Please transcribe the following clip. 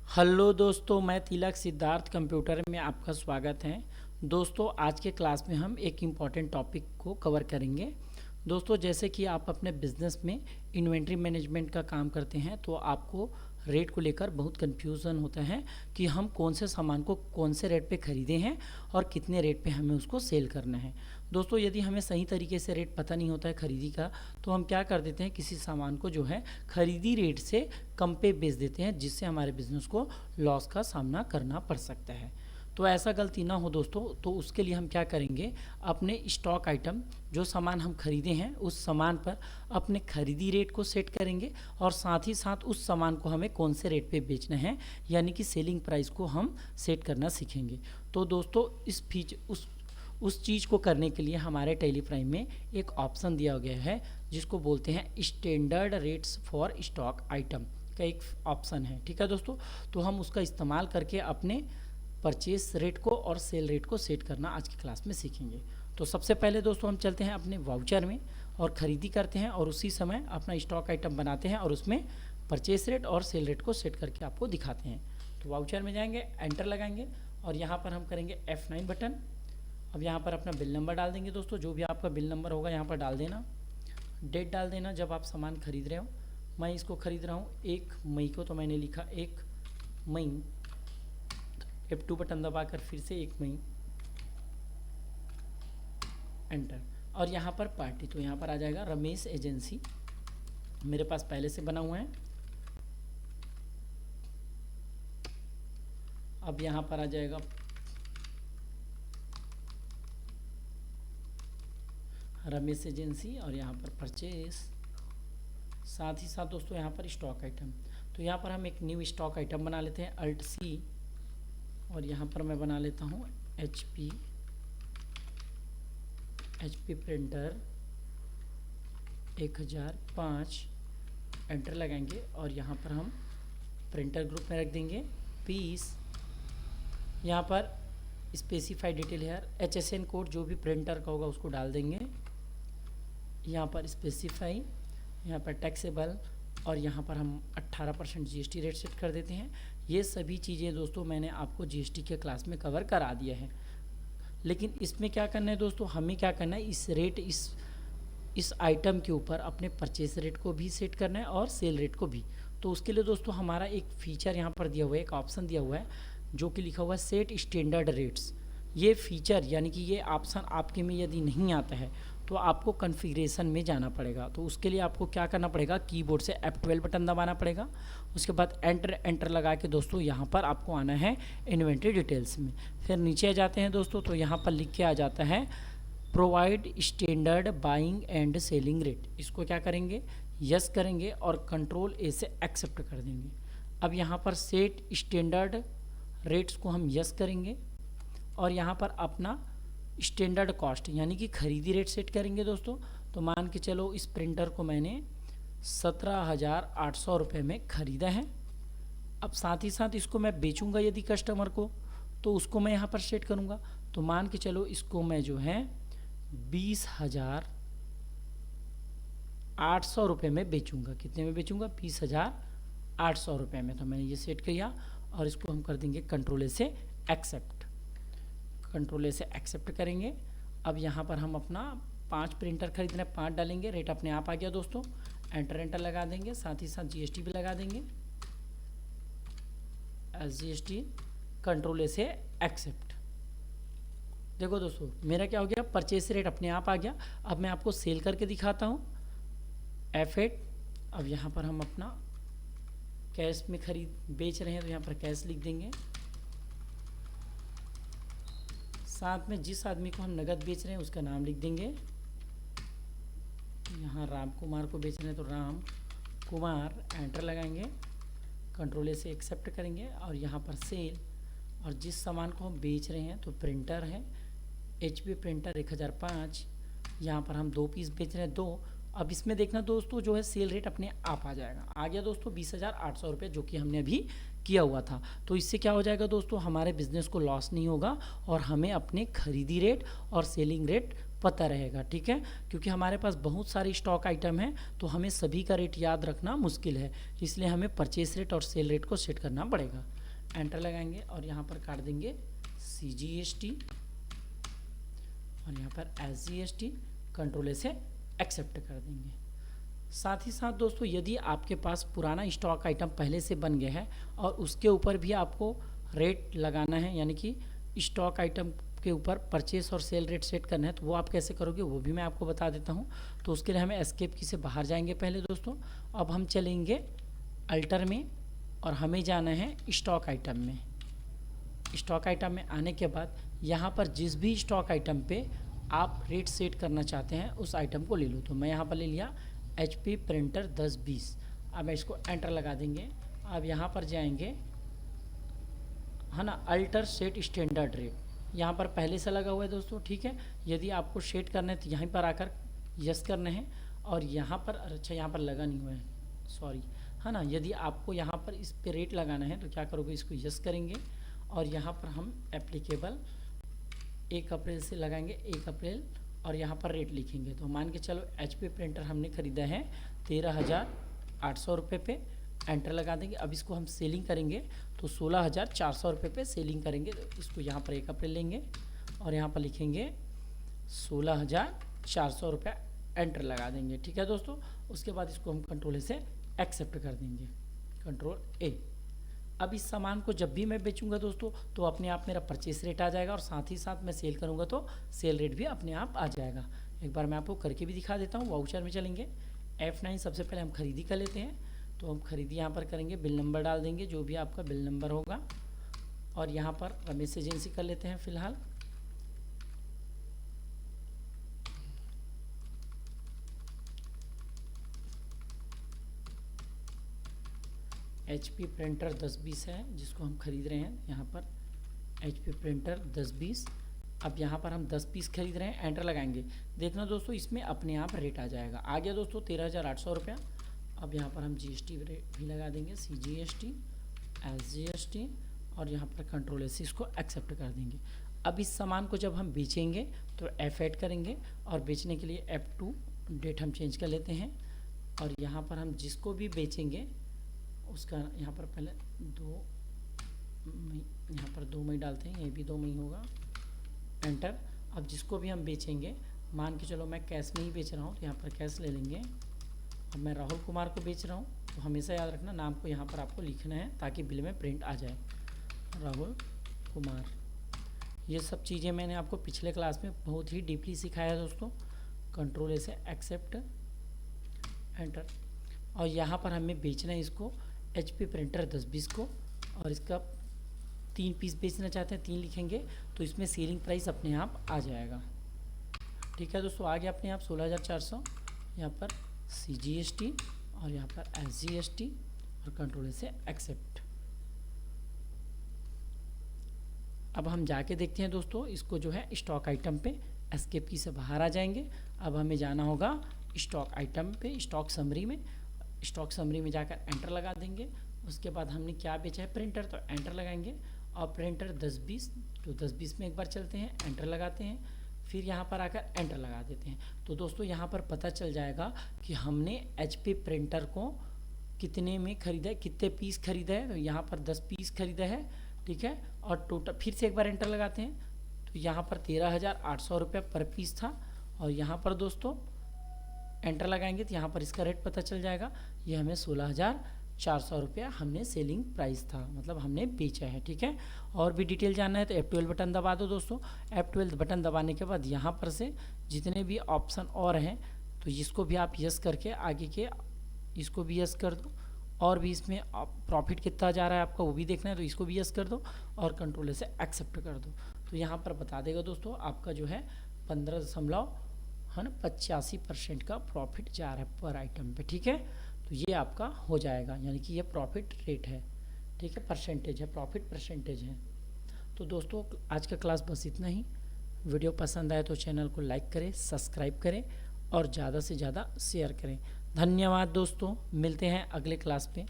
Hello दोस्तों, मैं तिलक Siddharth computer में आपका स्वागत है। दोस्तों, आज के क्लास में हम एक इम्पॉर्टेंट टॉपिक को कवर करेंगे। दोस्तों, जैसे कि आप अपने बिजनेस में इन्वेंट्री मैनेजमेंट का काम करते हैं तो आपको रेट को लेकर बहुत कन्फ्यूज़न होता है कि हम कौन से सामान को कौन से रेट पे ख़रीदे हैं और कितने रेट पे हमें उसको सेल करना है। दोस्तों, यदि हमें सही तरीके से रेट पता नहीं होता है खरीदी का, तो हम क्या कर देते हैं, किसी सामान को जो है खरीदी रेट से कम पे बेच देते हैं, जिससे हमारे बिजनेस को लॉस का सामना करना पड़ सकता है। तो ऐसा गलती ना हो दोस्तों, तो उसके लिए हम क्या करेंगे, अपने स्टॉक आइटम जो सामान हम खरीदे हैं उस सामान पर अपने खरीदी रेट को सेट करेंगे और साथ ही साथ उस सामान को हमें कौन से रेट पे बेचना है, यानी कि सेलिंग प्राइस को हम सेट करना सीखेंगे। तो दोस्तों, इस फीच उस चीज़ को करने के लिए हमारे टेलीप्राइम में एक ऑप्शन दिया गया है जिसको बोलते हैं standard rates for stock item का एक ऑप्शन है। ठीक है दोस्तों, तो हम उसका इस्तेमाल करके अपने परचेस रेट को और सेल रेट को सेट करना आज की क्लास में सीखेंगे। तो सबसे पहले दोस्तों हम चलते हैं अपने वाउचर में और ख़रीदी करते हैं और उसी समय अपना स्टॉक आइटम बनाते हैं और उसमें परचेस रेट और सेल रेट को सेट करके आपको दिखाते हैं। तो वाउचर में जाएंगे, एंटर लगाएंगे और यहाँ पर हम करेंगे F9 बटन। अब यहाँ पर अपना बिल नंबर डाल देंगे दोस्तों, जो भी आपका बिल नंबर होगा यहाँ पर डाल देना। डेट डाल देना जब आप सामान खरीद रहे हो। मैं इसको खरीद रहा हूँ 1 मई को, तो मैंने लिखा 1 मई। F2 बटन दबाकर फिर से 1 मई, एंटर। और यहाँ पर पार्टी, तो यहाँ पर आ जाएगा रमेश एजेंसी, मेरे पास पहले से बना हुआ है। अब यहाँ पर आ जाएगा रमेश एजेंसी और यहाँ पर परचेस, साथ ही साथ दोस्तों यहाँ पर स्टॉक आइटम। तो यहाँ पर हम एक न्यू स्टॉक आइटम बना लेते हैं, Alt C, और यहाँ पर मैं बना लेता हूँ HP प्रिंटर 1005, एंटर लगाएंगे और यहाँ पर हम प्रिंटर ग्रुप में रख देंगे पीस। यहाँ पर specify detail here HSN code जो भी प्रिंटर का होगा उसको डाल देंगे। यहाँ पर स्पेसिफाई, यहाँ पर टैक्सेबल और यहाँ पर हम 18% GST रेट सेट कर देते हैं। ये सभी चीज़ें दोस्तों मैंने आपको GST के क्लास में कवर करा दिया है, लेकिन इसमें क्या करना है दोस्तों, हमें क्या करना है, इस आइटम के ऊपर अपने परचेस रेट को भी सेट करना है और सेल रेट को भी। तो उसके लिए दोस्तों हमारा एक फीचर यहाँ पर दिया हुआ है, एक ऑप्शन दिया हुआ है जो कि लिखा हुआ है सेट स्टैंडर्ड रेट्स। ये फीचर यानी कि ये ऑप्शन आपके में यदि नहीं आता है तो आपको कॉन्फ़िगरेशन में जाना पड़ेगा। तो उसके लिए आपको क्या करना पड़ेगा, कीबोर्ड से F12 बटन दबाना पड़ेगा। उसके बाद एंटर लगा के दोस्तों यहाँ पर आपको आना है इन्वेंट्री डिटेल्स में। फिर नीचे आ जाते हैं दोस्तों, तो यहाँ पर लिख के आ जाता है provide standard buying and selling rate. इसको क्या करेंगे, यस करेंगे और कंट्रोल A से एक्सेप्ट कर देंगे। अब यहाँ पर सेट स्टैंडर्ड रेट्स को हम यस करेंगे और यहाँ पर अपना स्टैंडर्ड कॉस्ट यानी कि खरीदी रेट सेट करेंगे दोस्तों। तो मान के चलो इस प्रिंटर को मैंने 17,800 रुपये में ख़रीदा है। अब साथ ही साथ इसको मैं बेचूंगा यदि कस्टमर को, तो उसको मैं यहाँ पर सेट करूँगा। तो मान के चलो इसको मैं जो है 20,800 रुपये में बेचूंगा। कितने में बेचूंगा, 20,800 रुपये में। तो मैंने ये सेट किया और इसको हम कर देंगे कंट्रोल A से एक्सेप्ट। कंट्रोल A से एक्सेप्ट करेंगे। अब यहाँ पर हम अपना 5 प्रिंटर खरीदना है, 5 डालेंगे, रेट अपने आप आ गया दोस्तों। एंटर लगा देंगे, साथ ही साथ GST भी लगा देंगे GST, कंट्रोल A से एक्सेप्ट। देखो दोस्तों मेरा क्या हो गया, परचेस रेट अपने आप आ गया। अब मैं आपको सेल करके दिखाता हूँ, F8। अब यहाँ पर हम अपना कैश में बेच रहे हैं तो यहाँ पर कैश लिख देंगे। साथ में जिस आदमी को हम नगद बेच रहे हैं उसका नाम लिख देंगे। यहाँ राम कुमार को बेच रहे हैं तो राम कुमार, एंटर लगाएंगे, कंट्रोल A से एक्सेप्ट करेंगे और यहाँ पर सेल, और जिस सामान को हम बेच रहे हैं तो प्रिंटर है HP प्रिंटर 1005। यहाँ पर हम 2 पीस बेच रहे हैं, 2। अब इसमें देखना दोस्तों जो है सेल रेट अपने आप आ जाएगा, आ गया दोस्तों 20,800 रुपये, जो कि हमने अभी किया हुआ था। तो इससे क्या हो जाएगा दोस्तों, हमारे बिजनेस को लॉस नहीं होगा और हमें अपने खरीदी रेट और सेलिंग रेट पता रहेगा। ठीक है, क्योंकि हमारे पास बहुत सारी स्टॉक आइटम है तो हमें सभी का रेट याद रखना मुश्किल है, इसलिए हमें परचेस रेट और सेल रेट को सेट करना पड़ेगा। एंटर लगाएंगे और यहाँ पर काट देंगे CGST और यहाँ पर SGST, कंट्रोल ए से एक्सेप्ट कर देंगे। साथ ही साथ दोस्तों यदि आपके पास पुराना स्टॉक आइटम पहले से बन गया है और उसके ऊपर भी आपको रेट लगाना है, यानी कि स्टॉक आइटम के ऊपर परचेस और सेल रेट सेट करना है, तो वो आप कैसे करोगे वो भी मैं आपको बता देता हूँ। तो उसके लिए हमें एस्केप की से बाहर जाएंगे पहले दोस्तों। अब हम चलेंगे अल्टर में और हमें जाना है स्टॉक आइटम में। स्टॉक आइटम में आने के बाद यहाँ पर जिस भी स्टॉक आइटम पे आप रेट सेट करना चाहते हैं उस आइटम को ले लो। तो मैं यहाँ पर ले लिया HP प्रिंटर 1020। अब मैं इसको एंटर लगा देंगे। अब यहाँ पर जाएंगे, है ना, अल्टर सेट स्टैंडर्ड रेट, यहाँ पर पहले से लगा हुआ है दोस्तों, ठीक है। यदि आपको सेट करना है तो यहीं पर आकर यस करना है और यहाँ पर, अच्छा यहाँ पर लगा नहीं हुआ है, सॉरी, है ना। यदि आपको यहाँ पर इस पे रेट लगाना है तो क्या करोगे, इसको यस करेंगे और यहाँ पर हम एप्लीकेबल 1 अप्रैल से लगाएंगे, 1 अप्रैल, और यहाँ पर रेट लिखेंगे। तो मान के चलो HP प्रिंटर हमने ख़रीदा है 13,800 रुपये पे, एंटर लगा देंगे। अब इसको हम सेलिंग करेंगे तो 16,400 रुपये पे सेलिंग करेंगे। तो इसको यहाँ पर 1 अप्रैल लेंगे और यहाँ पर लिखेंगे 16,400 रुपये, एंटर लगा देंगे, ठीक है दोस्तों। उसके बाद इसको हम कंट्रोल ए से एक्सेप्ट कर देंगे, कंट्रोल ए। अब इस सामान को जब भी मैं बेचूंगा दोस्तों तो अपने आप मेरा परचेस रेट आ जाएगा और साथ ही साथ मैं सेल करूंगा तो सेल रेट भी अपने आप आ जाएगा। एक बार मैं आपको करके भी दिखा देता हूँ। वाउचर में चलेंगे, F9, सबसे पहले हम खरीदी कर लेते हैं। तो हम खरीदी यहाँ पर करेंगे, बिल नंबर डाल देंगे, जो भी आपका बिल नंबर होगा, और यहाँ पर रमेश एजेंसी कर लेते हैं फ़िलहाल। HP प्रिंटर 1020 है जिसको हम खरीद रहे हैं, यहाँ पर HP प्रिंटर 1020। अब यहाँ पर हम 10 पीस खरीद रहे हैं, एंटर लगाएंगे। देखना दोस्तों इसमें अपने आप रेट आ जाएगा। आ गया दोस्तों 13,800 रुपया। अब यहाँ पर हम GST भी लगा देंगे, CGST, SGST, और यहाँ पर कंट्रोल ए से इसको एक्सेप्ट कर देंगे। अब इस सामान को जब हम बेचेंगे तो F8 करेंगे और बेचने के लिए F2, डेट हम चेंज कर लेते हैं। और यहाँ पर हम जिसको भी बेचेंगे उसका यहाँ पर पहले 2 मई, यहाँ पर 2 मई डालते हैं, ये भी 2 मई होगा, एंटर। अब जिसको भी हम बेचेंगे, मान के चलो मैं कैश में ही बेच रहा हूँ तो यहाँ पर कैश ले लेंगे। अब मैं राहुल कुमार को बेच रहा हूँ तो हमेशा याद रखना नाम को यहाँ पर आपको लिखना है ताकि बिल में प्रिंट आ जाए, राहुल कुमार। ये सब चीज़ें मैंने आपको पिछले क्लास में बहुत ही डीपली सिखाया दोस्तों। कंट्रोल ए से एक्सेप्ट, एंटर। और यहाँ पर हमें बेचना है इसको HP प्रिंटर 1020 को, और इसका 3 पीस बेचना चाहते हैं, 3 लिखेंगे तो इसमें सेलिंग प्राइस अपने आप आ जाएगा, ठीक है दोस्तों। आ गया अपने आप 16,400। यहाँ पर CGST और यहाँ पर SGST और कंट्रोल से एक्सेप्ट। अब हम जाके देखते हैं दोस्तों इसको जो है स्टॉक आइटम पे, एस्केप की से बाहर आ जाएंगे। अब हमें जाना होगा स्टॉक आइटम पे, स्टॉक समरी में। स्टॉक समरी में जाकर एंटर लगा देंगे। उसके बाद हमने क्या बेचा है, प्रिंटर, तो एंटर लगाएंगे। और प्रिंटर 1020, तो 1020 में एक बार चलते हैं, एंटर लगाते हैं, फिर यहाँ पर आकर एंटर लगा देते हैं। तो दोस्तों यहाँ पर पता चल जाएगा कि हमने HP प्रिंटर को कितने में ख़रीदा है, कितने पीस खरीदा है। तो यहाँ पर 10 पीस खरीदा है, ठीक है। और टोटल फिर से एक बार एंटर लगाते हैं तो यहाँ पर 13,800 रुपये पर पीस था। और यहाँ पर दोस्तों एंटर लगाएंगे तो यहाँ पर इसका रेट पता चल जाएगा। ये हमें 16,400 रुपया हमने सेलिंग प्राइस था, मतलब हमने बेचा है, ठीक है। और भी डिटेल जानना है तो F12 बटन दबा दो दोस्तों। F12 बटन दबाने के बाद यहाँ पर से जितने भी ऑप्शन और हैं तो इसको भी आप यस करके आगे के इसको भी यस कर दो। और भी इसमें प्रॉफिट कितना जा रहा है आपका वो भी देखना है तो इसको भी यस कर दो और कंट्रोल से एक्सेप्ट कर दो। तो यहाँ पर बता देगा दोस्तों आपका जो है 15.85% का प्रॉफिट जा रहा है पर आइटम पे, ठीक है। तो ये आपका हो जाएगा, यानी कि ये प्रॉफिट रेट है, ठीक है, परसेंटेज है, प्रॉफिट परसेंटेज है। तो दोस्तों आज का क्लास बस इतना ही। वीडियो पसंद आए तो चैनल को लाइक करें, सब्सक्राइब करें और ज़्यादा से ज़्यादा शेयर करें। धन्यवाद दोस्तों, मिलते हैं अगले क्लास पे।